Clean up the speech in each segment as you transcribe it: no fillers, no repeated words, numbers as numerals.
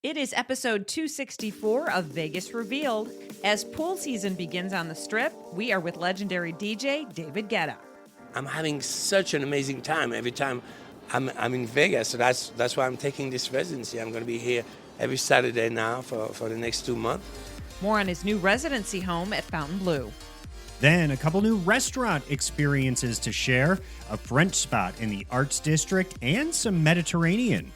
It is episode 264 of Vegas Revealed. As pool season begins on the Strip, we are with legendary DJ David Guetta. I'm having such an amazing time every time I'm in Vegas. So that's why I'm taking this residency. I'm going to be here every Saturday now for the next 2 months. More on his new residency home at Fontainebleau. Then a couple new restaurant experiences to share, a French spot in the Arts District, and some Mediterranean.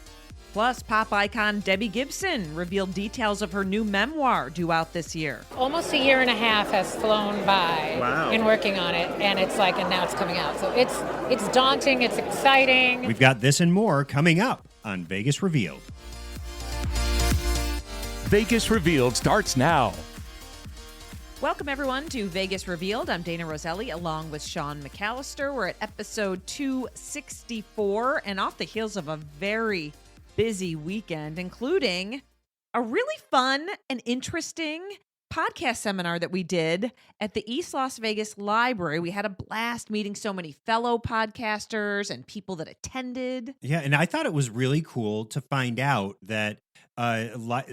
Plus, pop icon Debbie Gibson revealed details of her new memoir due out this year. Almost a year and a half has flown by in working on it, and now it's coming out. So it's daunting, it's exciting. We've got this and more coming up on Vegas Revealed. Vegas Revealed starts now. Welcome, everyone, to Vegas Revealed. I'm Dana Roselli, along with Sean McAllister. We're at episode 264, and off the heels of a very busy weekend, including a really fun and interesting podcast seminar that we did at the East Las Vegas Library. We had a blast meeting so many fellow podcasters and people that attended. Yeah, and I thought it was really cool to find out that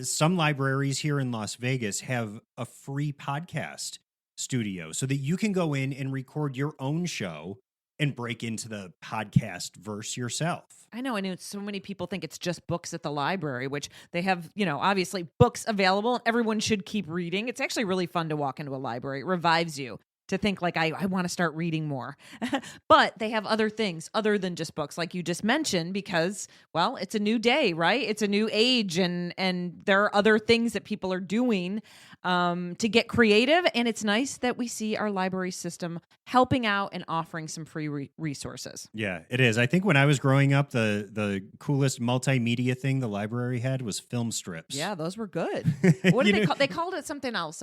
some libraries here in Las Vegas have a free podcast studio so that you can go in and record your own show and break into the podcast verse yourself. I know, and so many people think it's just books at the library, which they have, obviously books available and everyone should keep reading. It's actually really fun to walk into a library. It revives you to think like, I want to start reading more. But they have other things other than just books, like you just mentioned, because, well, it's a new day, right? It's a new age, and there are other things that people are doing to get creative. And it's nice that we see our library system helping out and offering some free resources. Yeah, it is. I think when I was growing up, the coolest multimedia thing the library had was film strips. Yeah, those were good. What did they call? They called it something else.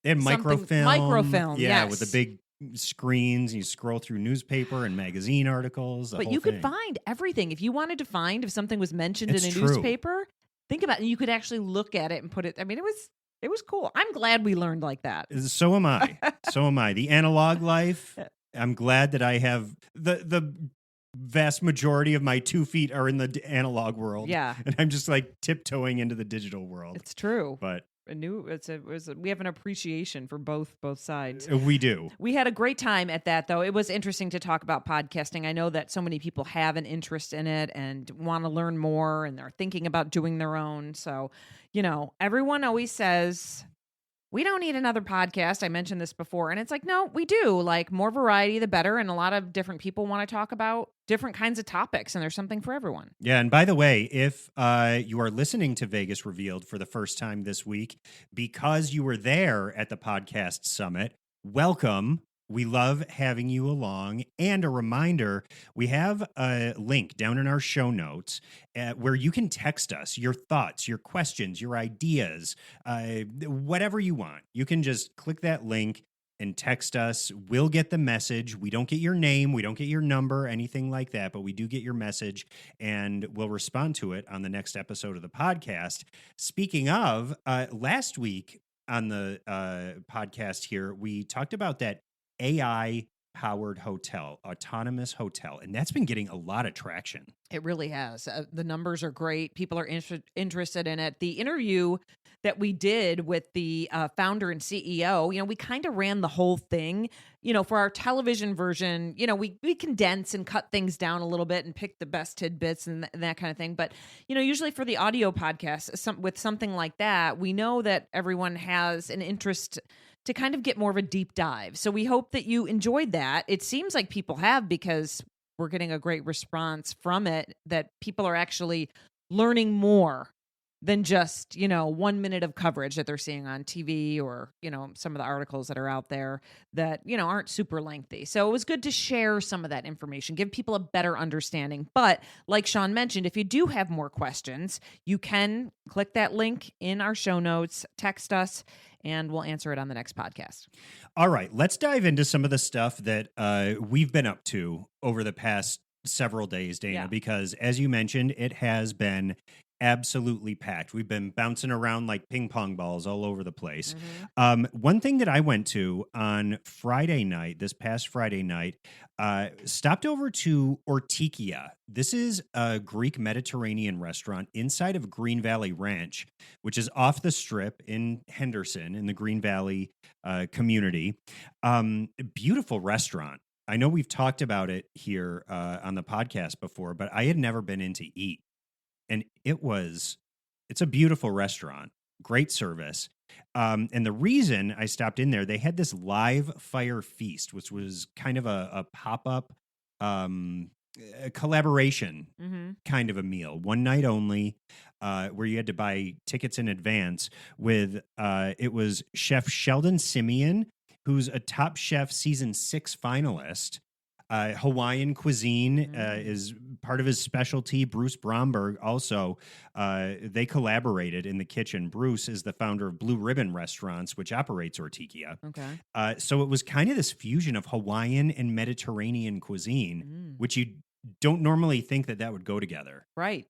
And microfilm. Microfilm, yeah, yes. with the big screens, and you scroll through newspaper and magazine articles. But you could find everything. If you wanted to find if something was mentioned in a newspaper, think about it. You could actually look at it and put it. I mean, it was cool. I'm glad we learned like that. So am I. So am I. The analog life. I'm glad that I have the vast majority of my 2 feet are in the analog world. Yeah, and I'm just like tiptoeing into the digital world. It's true, but. We have an appreciation for both sides. We do. We had a great time at that, though. It was interesting to talk about podcasting. I know that so many people have an interest in it and want to learn more, and they're thinking about doing their own. So, everyone always says, we don't need another podcast. I mentioned this before, and it's like, no, we do. Like, more variety, the better. And a lot of different people want to talk about different kinds of topics, and there's something for everyone. Yeah, and by the way, if you are listening to Vegas Revealed for the first time this week, because you were there at the podcast summit, welcome. We love having you along. And a reminder, we have a link down in our show notes where you can text us your thoughts, your questions, your ideas, whatever you want. You can just click that link and text us. We'll get the message. We don't get your name. We don't get your number, anything like that, but we do get your message, and we'll respond to it on the next episode of the podcast. Speaking of, last week on the podcast here, we talked about that AI-powered hotel, autonomous hotel, and that's been getting a lot of traction. It really has. The numbers are great. People are interested in it. The interview that we did with the founder and CEO, we kind of ran the whole thing. For our television version, we condense and cut things down a little bit and pick the best tidbits and that kind of thing. But, usually for the audio podcast, with something like that, we know that everyone has an interest to kind of get more of a deep dive. So we hope that you enjoyed that. It seems like people have, because we're getting a great response from it, that people are actually learning more than just, 1 minute of coverage that they're seeing on TV or, some of the articles that are out there that, aren't super lengthy. So it was good to share some of that information, give people a better understanding. But like Sean mentioned, if you do have more questions, you can click that link in our show notes, text us, and we'll answer it on the next podcast. All right, let's dive into some of the stuff that we've been up to over the past several days, Dana, because as you mentioned, it has been absolutely packed. We've been bouncing around like ping pong balls all over the place. Mm-hmm. One thing that I went to on Friday night, this past Friday night, stopped over to Ortikia. This is a Greek Mediterranean restaurant inside of Green Valley Ranch, which is off the strip in Henderson in the Green Valley community. Beautiful restaurant. I know we've talked about it here on the podcast before, but I had never been in to eat. And it's a beautiful restaurant, great service. And the reason I stopped in there, they had this live fire feast, which was kind of a pop-up a collaboration Mm-hmm. kind of a meal, one night only, where you had to buy tickets in advance with, it was Chef Sheldon Simeon, who's a Top Chef season 6 finalist. Hawaiian cuisine is part of his specialty. Bruce Bromberg also, they collaborated in the kitchen. Bruce is the founder of Blue Ribbon Restaurants, which operates Ortikia. Okay. So it was kind of this fusion of Hawaiian and Mediterranean cuisine, which you don't normally think that would go together. Right.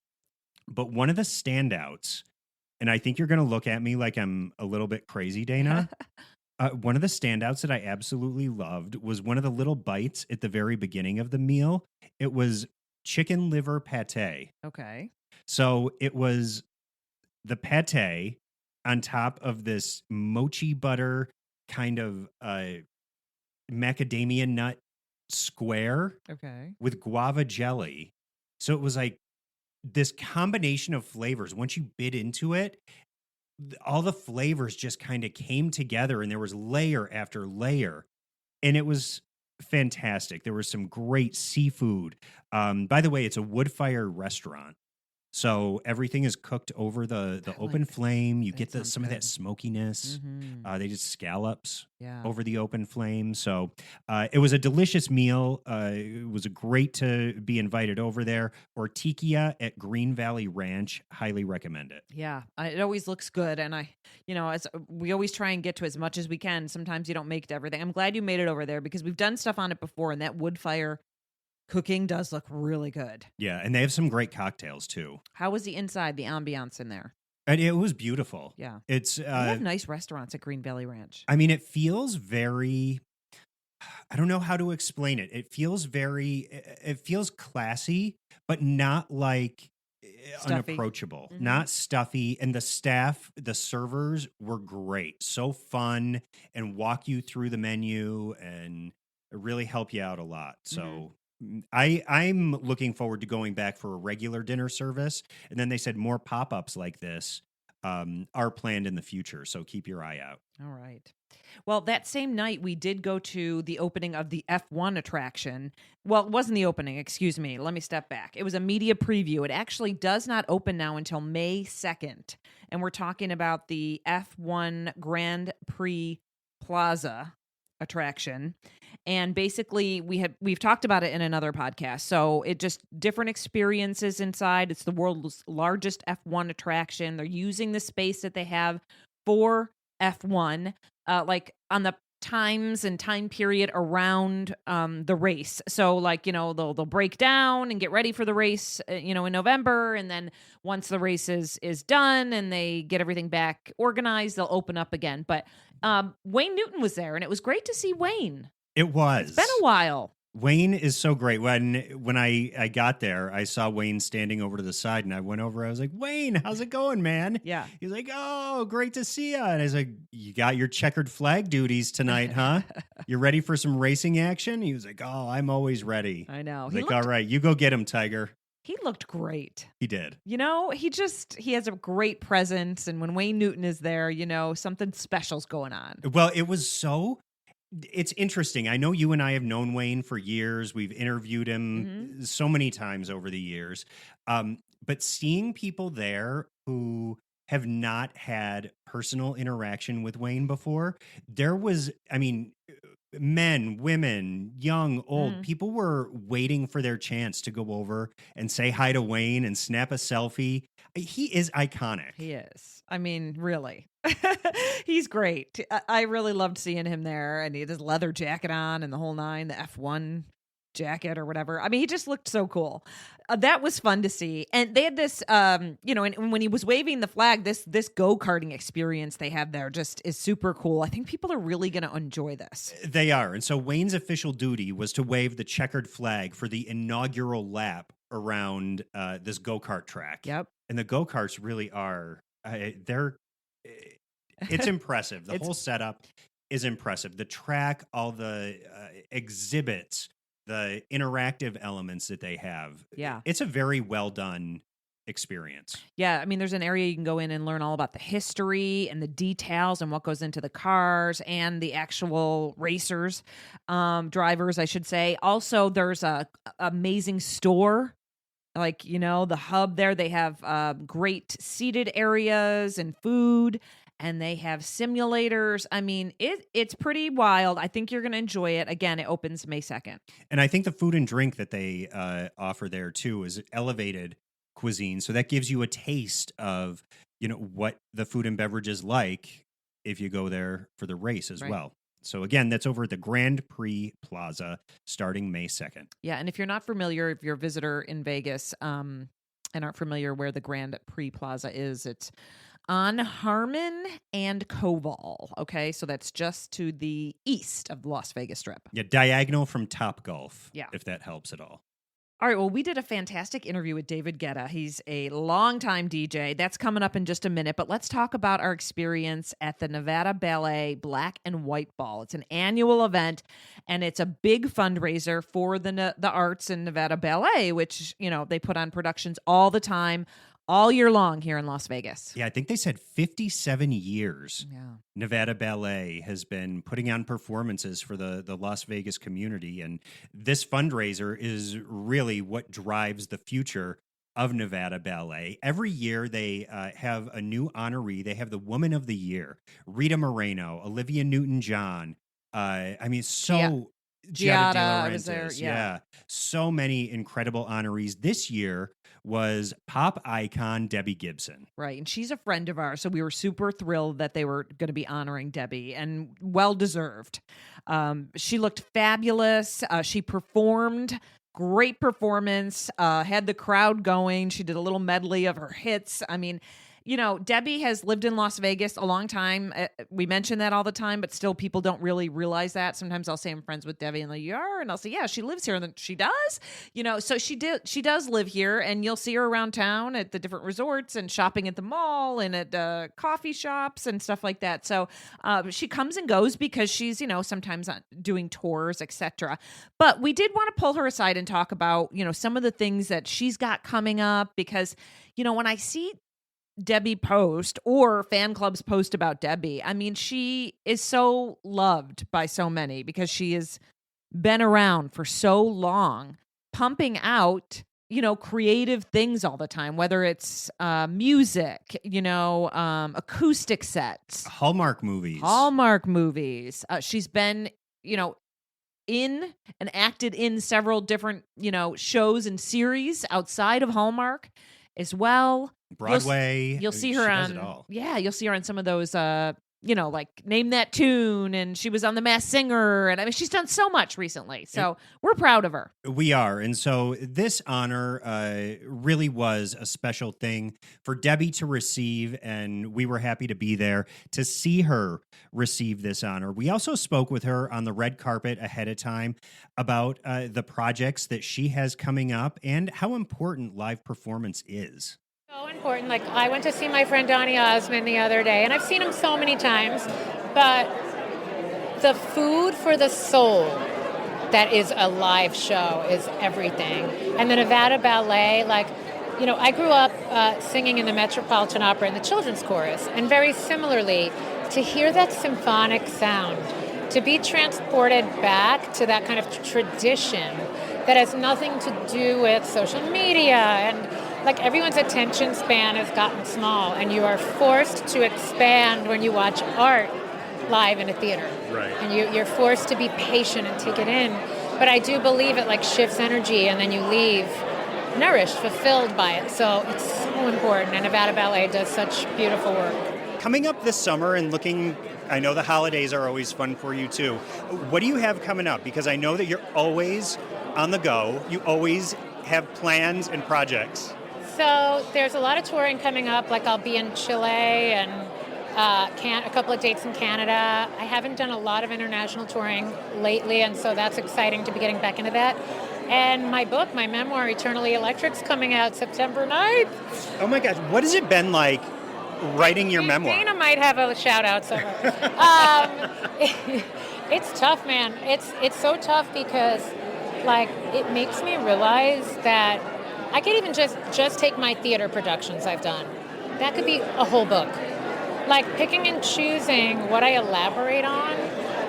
But one of the standouts, and I think you're going to look at me like I'm a little bit crazy, Dana. One of the standouts that I absolutely loved was one of the little bites at the very beginning of the meal. It was chicken liver pate. Okay. So it was the pate on top of this mochi butter kind of macadamia nut square Okay. with guava jelly. So it was like this combination of flavors. Once you bit into it, all the flavors just kind of came together, and there was layer after layer, and it was fantastic. There was some great seafood. By the way, it's a wood fire restaurant, so everything is cooked over the open flame. You get some of that smokiness. Mm-hmm. They did scallops Yeah. over the open flame. So it was a delicious meal. It was great to be invited over there. Ortikia at Green Valley Ranch. Highly recommend it. Yeah, it always looks good, and as we always try and get to as much as we can. Sometimes you don't make it to everything. I'm glad you made it over there because we've done stuff on it before, and that wood fire cooking does look really good. Yeah, and they have some great cocktails too. How was the inside, the ambiance in there? And it was beautiful. Yeah, It's they have nice restaurants at Green Valley Ranch. I mean, it feels very, I don't know how to explain it. It feels classy, but not like Stuffy. unapproachable, Mhm. not stuffy. And the staff, the servers were great. So fun and walk you through the menu and really help you out a lot. So I'm looking forward to going back for a regular dinner service. And then they said more pop-ups like this are planned in the future. So keep your eye out. All right. Well, that same night, we did go to the opening of the F1 attraction. Well, it wasn't the opening, excuse me. Let me step back. It was a media preview. It actually does not open now until May 2nd. And we're talking about the F1 Grand Prix Plaza attraction. And basically, we've talked about it in another podcast. So it just different experiences inside. It's the world's largest F1 attraction. They're using the space that they have for F1, like on the times and time period around the race. So they'll break down and get ready for the race, in November, and then once the race is done and they get everything back organized, they'll open up again. But Wayne Newton was there, and it was great to see Wayne. It was. It's been a while. Wayne is so great. When I got there, I saw Wayne standing over to the side, and I went over. I was like, Wayne, how's it going, man? Yeah. He's like, oh, great to see you. And I was like, you got your checkered flag duties tonight, huh? You ready for some racing action? He was like, oh, I'm always ready. I know. I was like, all right, you go get him, Tiger. He looked great. He did. He has a great presence. And when Wayne Newton is there, something special's going on. Well, it's interesting. I know you and I have known Wayne for years. We've interviewed him so many times over the years. But seeing people there who have not had personal interaction with Wayne before, there was, men, women, young, old, people were waiting for their chance to go over and say hi to Wayne and snap a selfie. He is iconic. He is. Really. He's great. I really loved seeing him there, and he had his leather jacket on and the whole nine, the F1 jacket or whatever. I mean, he just looked so cool. That was fun to see. And they had this, and when he was waving the flag, this go-karting experience they have there just is super cool. I think people are really going to enjoy this. They are. And so Wayne's official duty was to wave the checkered flag for the inaugural lap around this go-kart track. Yep. And the go-karts really are, it's impressive. The whole setup is impressive. The track, all the exhibits, the interactive elements that they have. Yeah. It's a very well done experience. Yeah, I mean, there's an area you can go in and learn all about the history and the details and what goes into the cars and the actual racers, drivers, I should say. Also, there's a amazing store, like, the hub there. They have great seated areas and food, and they have simulators. I mean, it's pretty wild. I think you're going to enjoy it. Again, it opens May 2nd. And I think the food and drink that they offer there, too, is elevated cuisine. So that gives you a taste of, what the food and beverage is like if you go there for the race as well. So again, that's over at the Grand Prix Plaza starting May 2nd. Yeah, and if you're not familiar, if you're a visitor in Vegas and aren't familiar where the Grand Prix Plaza is, it's on Harmon and Koval. Okay, so that's just to the east of the Las Vegas Strip. Yeah, diagonal from Topgolf. Yeah. If that helps at all. All right, well, we did a fantastic interview with David Guetta. He's a longtime DJ. That's coming up in just a minute, but let's talk about our experience at the Nevada Ballet Black and White Ball. It's an annual event, and it's a big fundraiser for the arts in Nevada Ballet, which, they put on productions all the time, all year long here in Las Vegas. Yeah, I think they said 57 years. Yeah. Nevada Ballet has been putting on performances for the Las Vegas community. And this fundraiser is really what drives the future of Nevada Ballet. Every year they have a new honoree. They have the Woman of the Year, Rita Moreno, Olivia Newton-John. Giada De Laurentiis. Was there, yeah. So many incredible honorees. This year was pop icon Debbie Gibson. Right, and she's a friend of ours, so we were super thrilled that they were going to be honoring Debbie, and well-deserved. She looked fabulous. She performed, great performance, had the crowd going. She did a little medley of her hits. I mean, Debbie has lived in Las Vegas a long time. We mention that all the time, but still people don't really realize that. Sometimes I'll say I'm friends with Debbie and they're like, you are? And I'll say, yeah, she lives here. And then she does, so she does live here, and you'll see her around town at the different resorts and shopping at the mall and at coffee shops and stuff like that. So she comes and goes because she's, sometimes doing tours, etc. But we did want to pull her aside and talk about, some of the things that she's got coming up, because, when I see Debbie post or fan clubs post about Debbie, I mean, she is so loved by so many because she has been around for so long, pumping out, creative things all the time, whether it's music, acoustic sets, Hallmark movies. She's been, in and acted in several different, shows and series outside of Hallmark as well. Broadway. You'll see her on, you'll see her on some of those, like Name That Tune, and she was on The Masked Singer, and I mean, she's done so much recently. So we're proud of her. We are. And so this honor really was a special thing for Debbie to receive, and we were happy to be there to see her receive this honor. We also spoke with her on the red carpet ahead of time about the projects that she has coming up and how important live performance is. So important. Like, I went to see my friend Donny Osmond the other day, and I've seen him so many times, but the food for the soul that is a live show is everything. And the Nevada Ballet, I grew up singing in the Metropolitan Opera in the children's chorus, and very similarly, to hear that symphonic sound, to be transported back to that kind of tradition that has nothing to do with social media, and everyone's attention span has gotten small, and you are forced to expand when you watch art live in a theater. Right. And you're forced to be patient and take it in. But I do believe it shifts energy, and then you leave nourished, fulfilled by it. So it's so important, and Nevada Ballet does such beautiful work. Coming up this summer and I know the holidays are always fun for you too. What do you have coming up? Because I know that you're always on the go? You always have plans and projects. So there's a lot of touring coming up. Like I'll be in Chile and a couple of dates in Canada. I haven't done a lot of international touring lately, and so that's exciting to be getting back into that. And my book, my memoir, Eternally Electric's coming out September 9th. Oh my gosh, what has it been like writing your memoir? Dana might have a shout out somewhere. It's tough, man. It's so tough because, like, it makes me realize that I could even just take my theater productions I've done. That could be a whole book. Like, picking and choosing what I elaborate on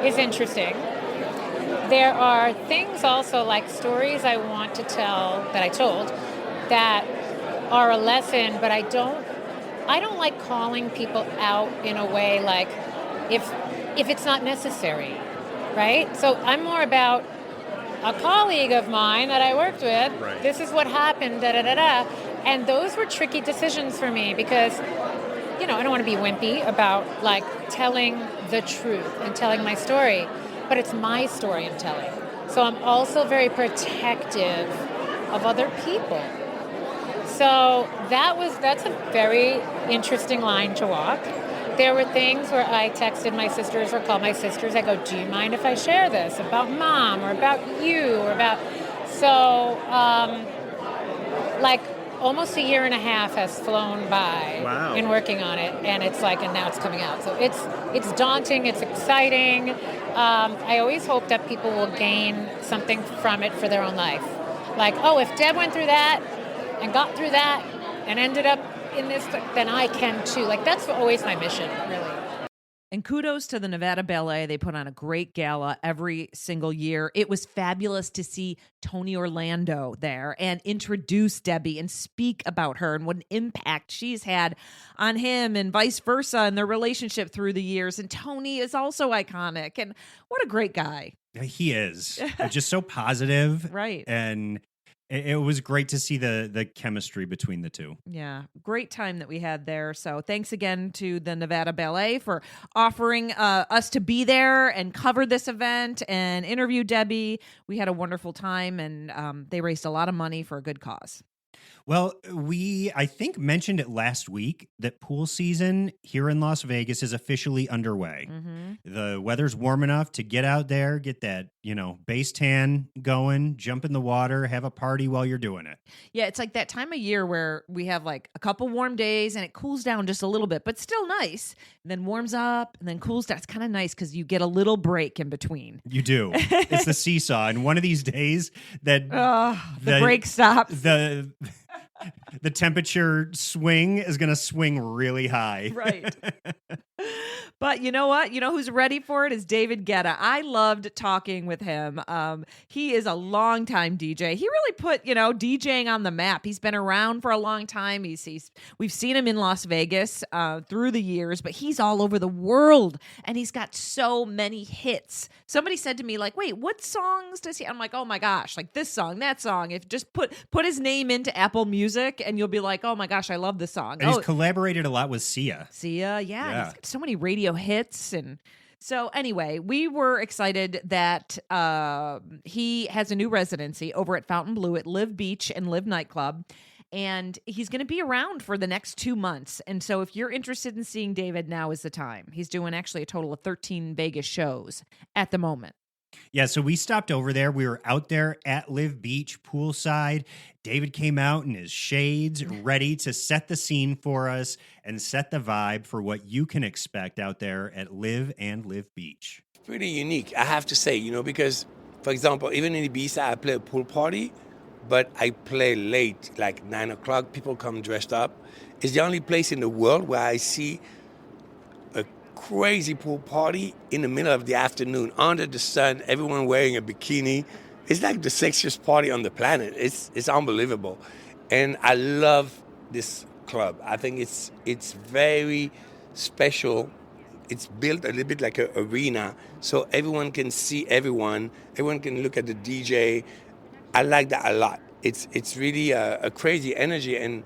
is interesting. There are things also, like stories I want to tell that I told that are a lesson, but I don't like calling people out in a way like if it's not necessary, right? So I'm more about a colleague of mine that I worked with. Right. This is what happened, da-da-da-da. And those were tricky decisions for me because, I don't want to be wimpy about, like, telling the truth and telling my story, but it's my story I'm telling. So I'm also very protective of other people. So that's a very interesting line to walk. There were things where I texted my sisters or called my sisters. I go, do you mind if I share this about mom or about you or about... So, like, almost a year and a half has flown by. Wow. In working on it, and now it's coming out. So it's daunting, it's exciting. I always hope that people will gain something from it for their own life. Like, oh, if Deb went through that and got through that and ended up in this, then I can too. Like, that's always my mission, really. And kudos to the Nevada Ballet. They put on a great gala every single year. It was fabulous to see Tony Orlando there and introduce Debbie and speak about her and what an impact she's had on him and vice versa and their relationship through the years. And Tony is also iconic. And what a great guy. He is. Just so positive. Right. And it was great to see the chemistry between the two. Yeah, great time that we had there. So thanks again to the Nevada Ballet for offering us to be there and cover this event and interview Debbie. We had a wonderful time, and they raised a lot of money for a good cause. Well, I think, mentioned it last week that pool season here in Las Vegas is officially underway. Mm-hmm. The weather's warm enough to get out there, get that, base tan going, jump in the water, have a party while you're doing it. Yeah, it's like that time of year where we have like a couple warm days and it cools down just a little bit, but still nice. And then warms up and then cools down. It's kind of nice because you get a little break in between. You do. It's the seesaw. And one of these days that the break stops. The temperature swing is going to swing really high. Right. But you know what? You know who's ready for it is David Guetta. I loved talking with him. He is a longtime DJ. He really put, DJing on the map. He's been around for a long time. We've seen him in Las Vegas through the years, but he's all over the world and he's got so many hits. Somebody said to me, like, wait, what songs does he? I'm like, oh my gosh, like this song, that song. If just put his name into Apple Music and you'll be like, oh my gosh, I love this song. And he's collaborated a lot with Sia. Sia, yeah. He's got so many radio hits. And so anyway, we were excited that he has a new residency over at Fontainebleau at Live Beach and Live Nightclub. And he's going to be around for the next 2 months. And so if you're interested in seeing David, now is the time. He's doing actually a total of 13 Vegas shows at the moment. Yeah, so we stopped over there. We were out there at Live Beach, poolside. David came out in his shades, ready to set the scene for us and set the vibe for what you can expect out there at Live and Live Beach. Pretty unique, I have to say, because, for example, even in Ibiza, I play a pool party, but I play late, like 9 o'clock. People come dressed up. It's the only place in the world where I see a crazy pool party in the middle of the afternoon, under the sun, everyone wearing a bikini. It's like the sexiest party on the planet. It's unbelievable. And I love this club. I think it's very special. It's built a little bit like an arena, so everyone can see everyone. Everyone can look at the DJ. I like that a lot. It's really a crazy energy. And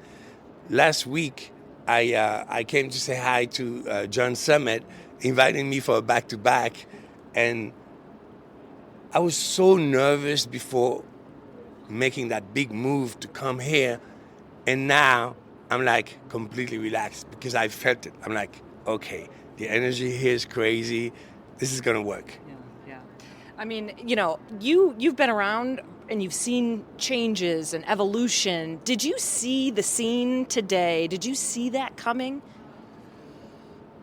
last week, I came to say hi to John Summit, inviting me for a back-to-back. And I was so nervous before making that big move to come here. And now I'm like completely relaxed because I felt it. I'm like, okay, the energy here is crazy. This is gonna work. Yeah. I mean, you've been around and you've seen changes and evolution. Did you see the scene today? Did you see that coming?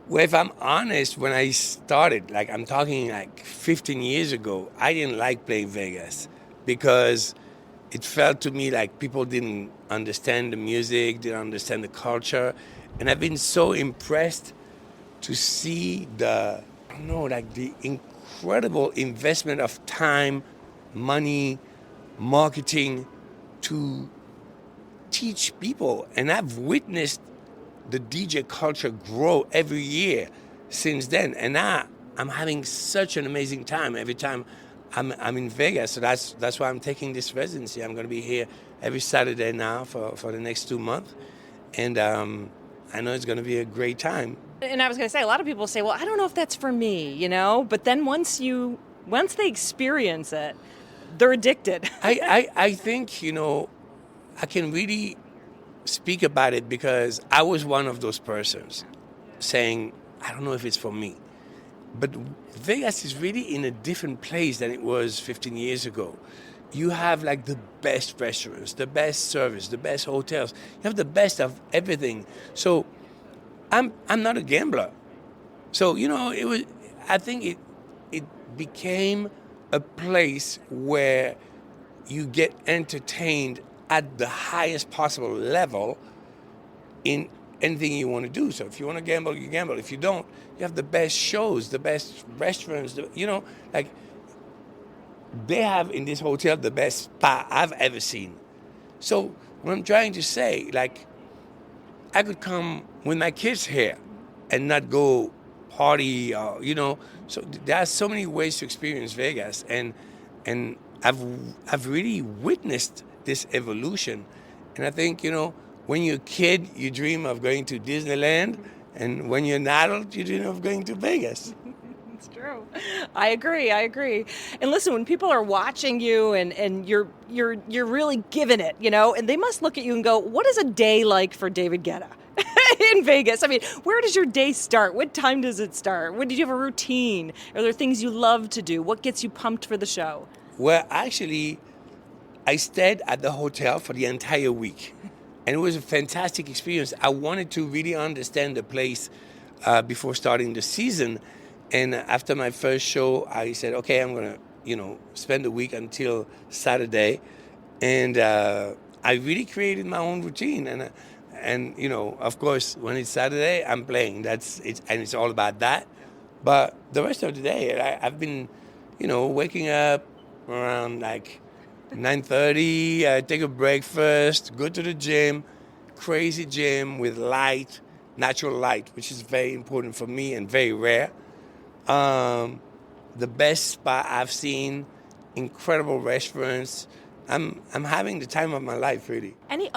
Well, if I'm honest, when I started, like I'm talking like 15 years ago, I didn't like playing Vegas because it felt to me like people didn't understand the music, didn't understand the culture. And I've been so impressed to see the incredible investment of time, money, marketing to teach people. And I've witnessed the DJ culture grow every year since then. And now I'm having such an amazing time every time I'm in Vegas. So that's why I'm taking this residency. I'm going to be here every Saturday now for the next 2 months. And I know it's going to be a great time. And I was going to say, a lot of people say, well, I don't know if that's for me, but then once they experience it, they're addicted. I think, I can really speak about it because I was one of those persons saying, I don't know if it's for me. But Vegas is really in a different place than it was 15 years ago. You have like the best restaurants, the best service, the best hotels. You have the best of everything. So I'm not a gambler. So, I think it became a place where you get entertained at the highest possible level in anything you want to do. So if you want to gamble, you gamble. If you don't, you have the best shows, the best restaurants, like they have in this hotel the best spa I've ever seen. So what I'm trying to say, like, I could come with my kids here and not go party, So there are so many ways to experience Vegas, and I've really witnessed this evolution. And I think, when you're a kid, you dream of going to Disneyland, and when you're an adult, you dream of going to Vegas. It's true. I agree. And listen, when people are watching you and you're really giving it, and they must look at you and go, what is a day like for David Guetta in Vegas? I mean, where does your day start? What time does it start? When did you have a routine? Are there things you love to do? What gets you pumped for the show? Well, actually, I stayed at the hotel for the entire week. And it was a fantastic experience. I wanted to really understand the place before starting the season. And after my first show, I said, okay, I'm going to, spend the week until Saturday. And I really created my own routine. And of course, when it's Saturday, I'm playing. And it's all about that. But the rest of the day, I've been, waking up around like 9:30, take a breakfast, go to the gym, crazy gym with light, natural light, which is very important for me and very rare. The best spot I've seen, incredible restaurants. I'm having the time of my life, really. Any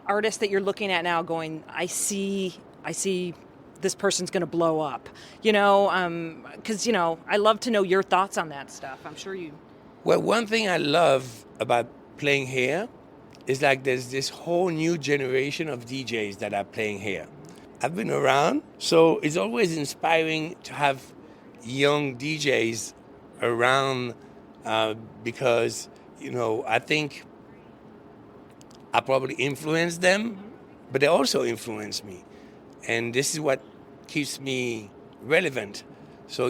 artist that you're looking at now going, I see this person's going to blow up, because, I love to know your thoughts on that stuff. I'm sure you... Well, one thing I love about playing here is like there's this whole new generation of DJs that are playing here. I've been around, so it's always inspiring to have young DJs around because, I think I probably influence them, but they also influence me. And this is what keeps me relevant. So,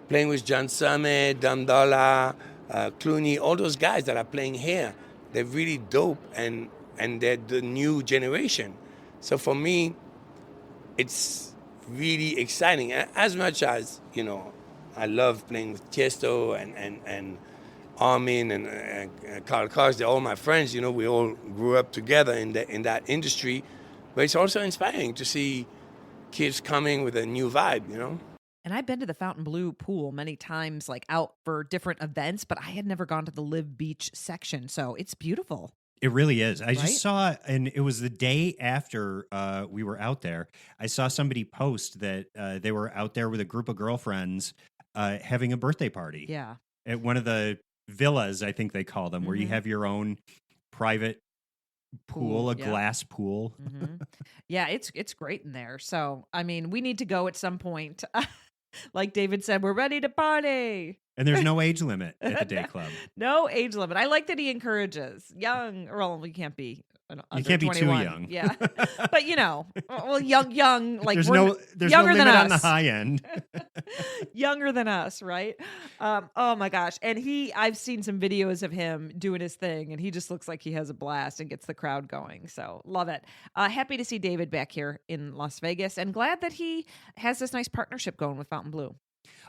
playing with John Summit, Dum Dollar, Clooney, all those guys that are playing here, they're really dope and they're the new generation. So for me, it's really exciting. As much as, I love playing with Tiesto and Armin and Carl Cox, they're all my friends, we all grew up together in that industry. But it's also inspiring to see kids coming with a new vibe, And I've been to the Fontainebleau pool many times, like out for different events, but I had never gone to the Live Beach section. So it's beautiful. It really is. I Right? just saw, and it was the day after we were out there, I saw somebody post that they were out there with a group of girlfriends having a birthday party Yeah. at one of the villas, I think they call them, where you have your own private pool, a yeah. glass pool. Yeah, it's great in there. So, I mean, we need to go at some point. Like David said, we're ready to party. And there's no age limit at the day club. No age limit. I like that he encourages young. Well, we can't be. You can't be 21. too young. Yeah, but young. Like there's we're no younger limit than on the us. high end. Younger than us, right? Oh my gosh! And I've seen some videos of him doing his thing, and he just looks like he has a blast and gets the crowd going. So love it. Happy to see David back here in Las Vegas, and glad that he has this nice partnership going with Fontainebleau.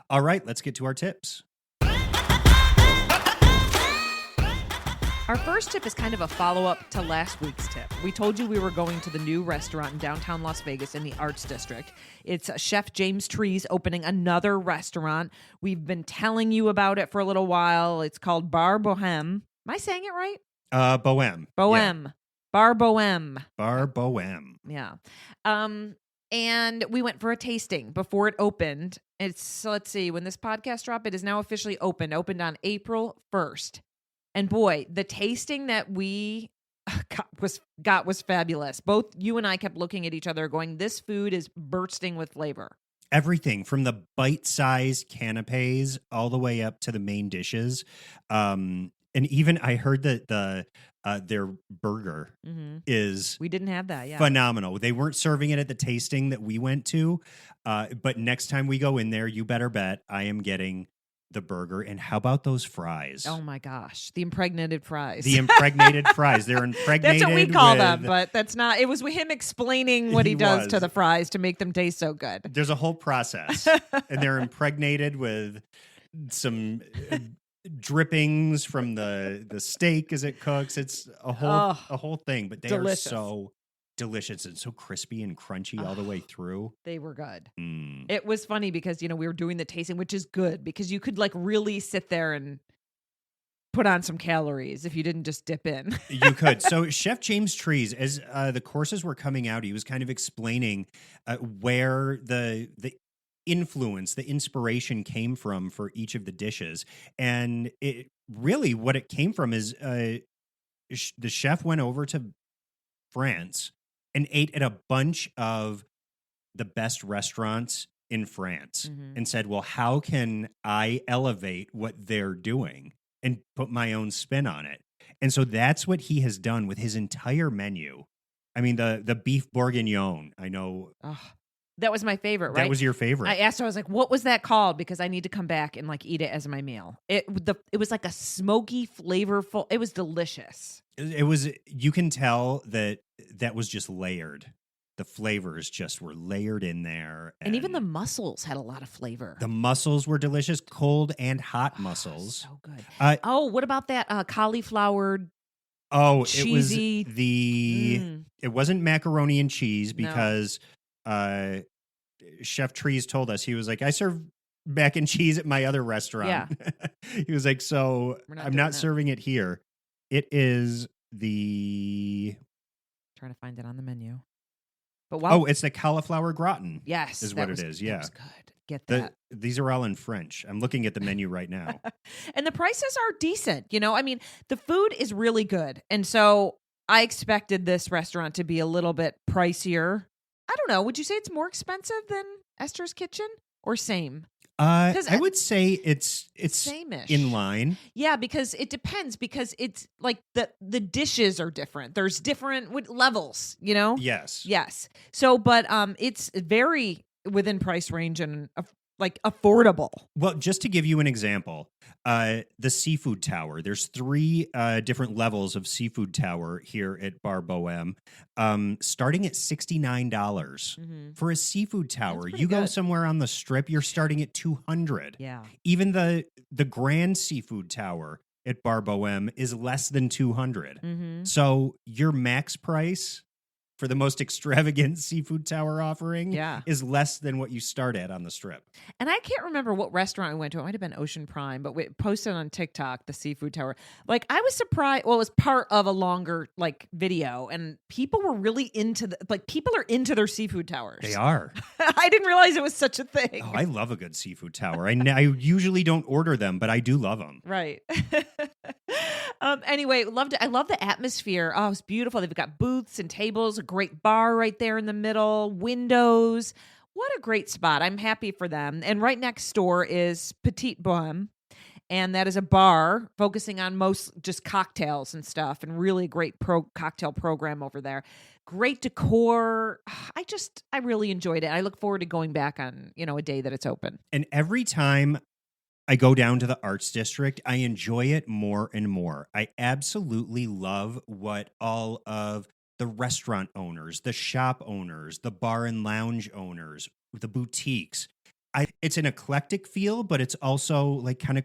All right, let's get to our tips. Our first tip is kind of a follow-up to last week's tip. We told you we were going to the new restaurant in downtown Las Vegas in the Arts District. It's Chef James Trees opening another restaurant. We've been telling you about it for a little while. It's called Bar Boheme. Am I saying it right? Boheme. Boheme. Yeah. Bar Boheme. Bar Boheme. Yeah. And we went for a tasting before it opened. Let's see, when this podcast dropped, it is now officially opened on April 1st. And boy, the tasting that we got was fabulous. Both you and I kept looking at each other going, this food is bursting with flavor. Everything from the bite-sized canapes all the way up to the main dishes. And even I heard that their burger is we didn't have that, yeah. phenomenal. They weren't serving it at the tasting that we went to. But next time we go in there, you better bet I am getting the burger. And how about those fries? Oh my gosh, the impregnated fries. The impregnated fries. They're impregnated. That's what we call them, but that's not. It was with him explaining what he does to the fries to make them taste so good. There's a whole process, and they're impregnated with some drippings from the steak as it cooks. It's a whole thing, but they delicious. Are so delicious and so crispy and crunchy all the way through. They were good. It was funny because we were doing the tasting, which is good because you could like really sit there and put on some calories if you didn't just dip in. You could. So Chef James Trees, as the courses were coming out, he was kind of explaining where the influence, the inspiration came from for each of the dishes. And it really what it came from is the chef went over to France and ate at a bunch of the best restaurants in France and said, well, how can I elevate what they're doing and put my own spin on it? And so that's what he has done with his entire menu. I mean, the beef bourguignon, I know. That was my favorite, right? That was your favorite. I asked her, I was like, what was that called? Because I need to come back and like eat it as my meal. It was like a smoky, flavorful, it was delicious. It was, you can tell that was just layered. The flavors just were layered in there. And even the mussels had a lot of flavor. The mussels were delicious, cold and hot mussels. So good. What about that cauliflower? Cheesy. It was it wasn't macaroni and cheese because Chef Trees told us, he was like, I serve mac and cheese at my other restaurant. Yeah. He was like, so I'm not serving it here. It is trying to find it on the menu. But it's the cauliflower gratin. Yes. Is what it is. Yeah. That was good. Get that. These are all in French. I'm looking at the menu right now. And the prices are decent. I mean, the food is really good. And so I expected this restaurant to be a little bit pricier. I don't know. Would you say it's more expensive than Esther's Kitchen or same? I would say it's same-ish. In line. Yeah, because it depends. Because it's like the dishes are different. There's different levels. Yes. So, but it's very within price range and like affordable. Well, just to give you an example, the Seafood Tower. There's 3 different levels of Seafood Tower here at Bar Boheme, starting at $69 for a Seafood Tower. You go somewhere on the Strip, you're starting at $200. Yeah. Even the Grand Seafood Tower at Bar Boheme is less than $200. So your max price for the most extravagant seafood tower offering is less than what you start at on the Strip. And I can't remember what restaurant we went to. It might have been Ocean Prime, but we posted on TikTok the seafood tower. Like, I was surprised. Well, it was part of a longer like video, and people were really into people are into their seafood towers. They are. I didn't realize it was such a thing. Oh, I love a good seafood tower. I usually don't order them, but I do love them. Right. Anyway, loved it. I love the atmosphere. Oh, it's beautiful. They've got booths and tables, a great bar right there in the middle, windows. What a great spot. I'm happy for them. And right next door is Petite Boheme. And that is a bar focusing on most just cocktails and stuff, and really great cocktail program over there. Great decor. I really enjoyed it. I look forward to going back on, a day that it's open. And every time I go down to the Arts District, I enjoy it more and more. I absolutely love what all of the restaurant owners, the shop owners, the bar and lounge owners, the boutiques. It's an eclectic feel, but it's also like kind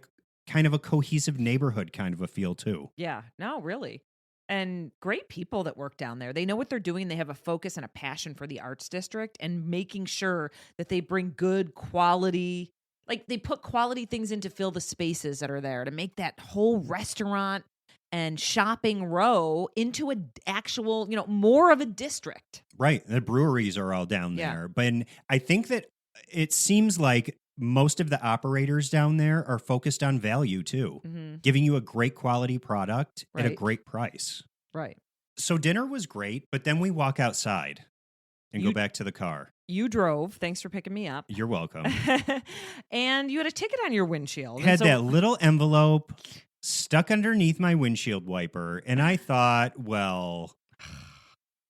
of a cohesive neighborhood kind of a feel too. Yeah, no, really. And great people that work down there. They know what they're doing. They have a focus and a passion for the Arts District and making sure that they bring good quality, like they put quality things in to fill the spaces that are there to make that whole restaurant and shopping row into an actual, more of a district. Right. The breweries are all down there. But I think that it seems like most of the operators down there are focused on value too, giving you a great quality product at a great price. Right. So dinner was great, but then we walk outside and go back to the car. You drove. Thanks for picking me up. You're welcome. And you had a ticket on your windshield. Had that little envelope stuck underneath my windshield wiper, and I thought, well,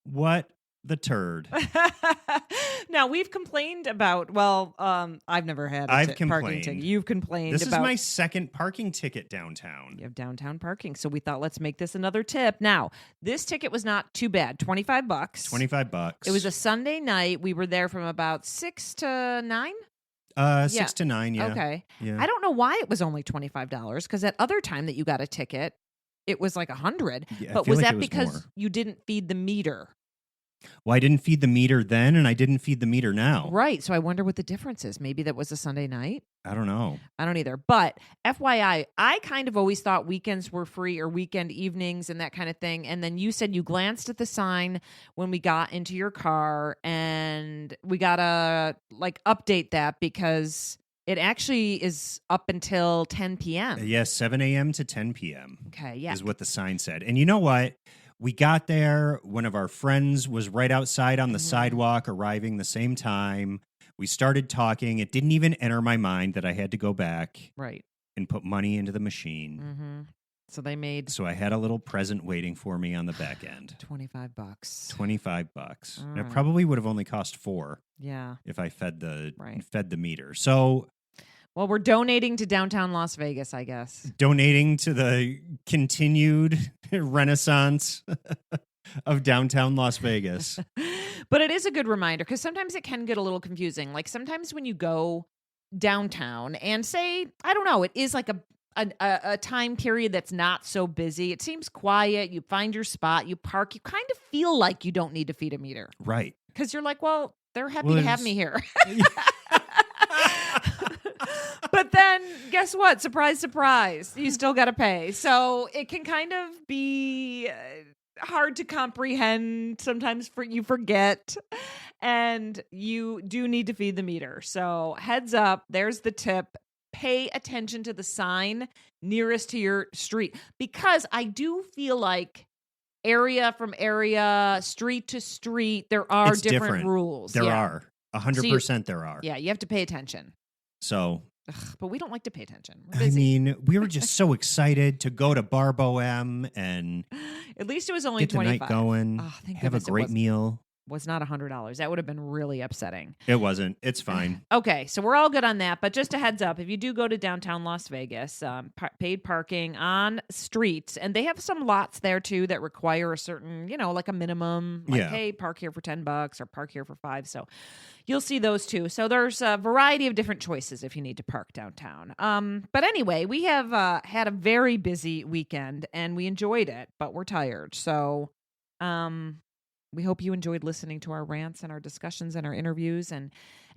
what the turd. Now, we've complained about, I've never had a parking ticket. You've complained This about... is my second parking ticket downtown. You have downtown parking, so we thought, let's make this another tip. Now, this ticket was not too bad, $25. $25. It was a Sunday night. We were there from about 6 to 9? 6 to 9, yeah. Okay. Yeah. I don't know why it was only $25, because that other time that you got a ticket, it was like $100. Yeah, but was that because you didn't feed the meter? Well, I didn't feed the meter then, and I didn't feed the meter now. Right. So I wonder what the difference is. Maybe that was a Sunday night. I don't know. I don't either. But FYI, I kind of always thought weekends were free or weekend evenings and that kind of thing. And then you said you glanced at the sign when we got into your car, and we got to update that because it actually is up until 10 p.m. Yes, 7 a.m. to 10 p.m. Okay, yeah. Is what the sign said. And you know what? We got there. One of our friends was right outside on the sidewalk, arriving the same time. We started talking. It didn't even enter my mind that I had to go back and put money into the machine. Mm-hmm. So they made... So I had a little present waiting for me on the back end. $25. $25. And it probably would have only cost $4. Yeah. If I fed the meter. So... Well, we're donating to downtown Las Vegas, I guess. Donating to the continued renaissance of downtown Las Vegas. But it is a good reminder because sometimes it can get a little confusing. Like sometimes when you go downtown and say, I don't know, it is like a time period that's not so busy. It seems quiet. You find your spot, you park, you kind of feel like you don't need to feed a meter. Right. Because you're like, well, they're happy to have me here. But then guess what? Surprise, surprise. You still got to pay. So it can kind of be hard to comprehend. Sometimes you forget and you do need to feed the meter. So heads up, there's the tip. Pay attention to the sign nearest to your street, because I do feel like area from area, street to street, there are different rules. There are. 100% there are. Yeah, you have to pay attention. So... but we don't like to pay attention. I mean, we were just so excited to go to Bar Boheme and at least it was only get the night going, have a great meal. Was not $100. That would have been really upsetting. It wasn't. It's fine. Okay, so we're all good on that. But just a heads up, if you do go to downtown Las Vegas, paid parking on streets, and they have some lots there too that require a certain, like a minimum, like, hey, park here for $10 or park here for $5. So you'll see those too. So there's a variety of different choices if you need to park downtown. But anyway, we have had a very busy weekend and we enjoyed it, but we're tired. So, We hope you enjoyed listening to our rants and our discussions and our interviews. And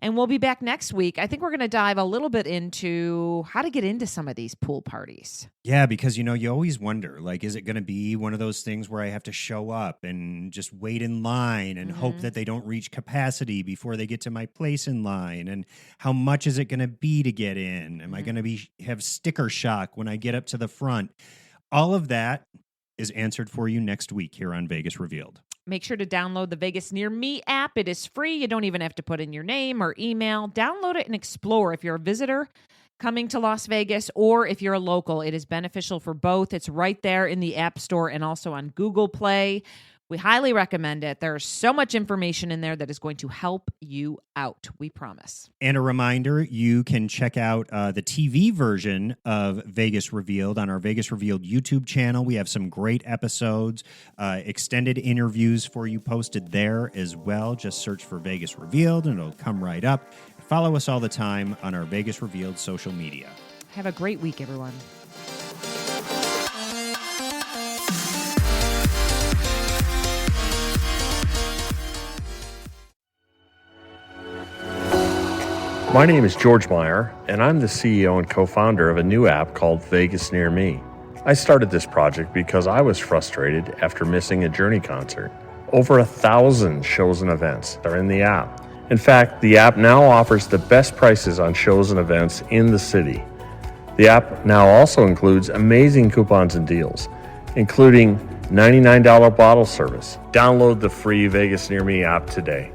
we'll be back next week. I think we're going to dive a little bit into how to get into some of these pool parties. Yeah, because, you always wonder, like, is it going to be one of those things where I have to show up and just wait in line and hope that they don't reach capacity before they get to my place in line? And how much is it going to be to get in? Am I going to have sticker shock when I get up to the front? All of that is answered for you next week here on Vegas Revealed. Make sure to download the VegasNearMe app. It is free. You don't even have to put in your name or email. Download it and explore. If you're a visitor coming to Las Vegas or if you're a local, it is beneficial for both. It's right there in the App Store and also on Google Play. We highly recommend it. There's so much information in there that is going to help you out. We promise. And a reminder, you can check out the TV version of Vegas Revealed on our Vegas Revealed YouTube channel. We have some great episodes, extended interviews for you posted there as well. Just search for Vegas Revealed and it'll come right up. Follow us all the time on our Vegas Revealed social media. Have a great week, everyone. My name is George Meyer, and I'm the CEO and co-founder of a new app called VegasNearMe. I started this project because I was frustrated after missing a Journey concert. Over 1,000 shows and events are in the app. In fact, the app now offers the best prices on shows and events in the city. The app now also includes amazing coupons and deals, including $99 bottle service. Download the free VegasNearMe app today.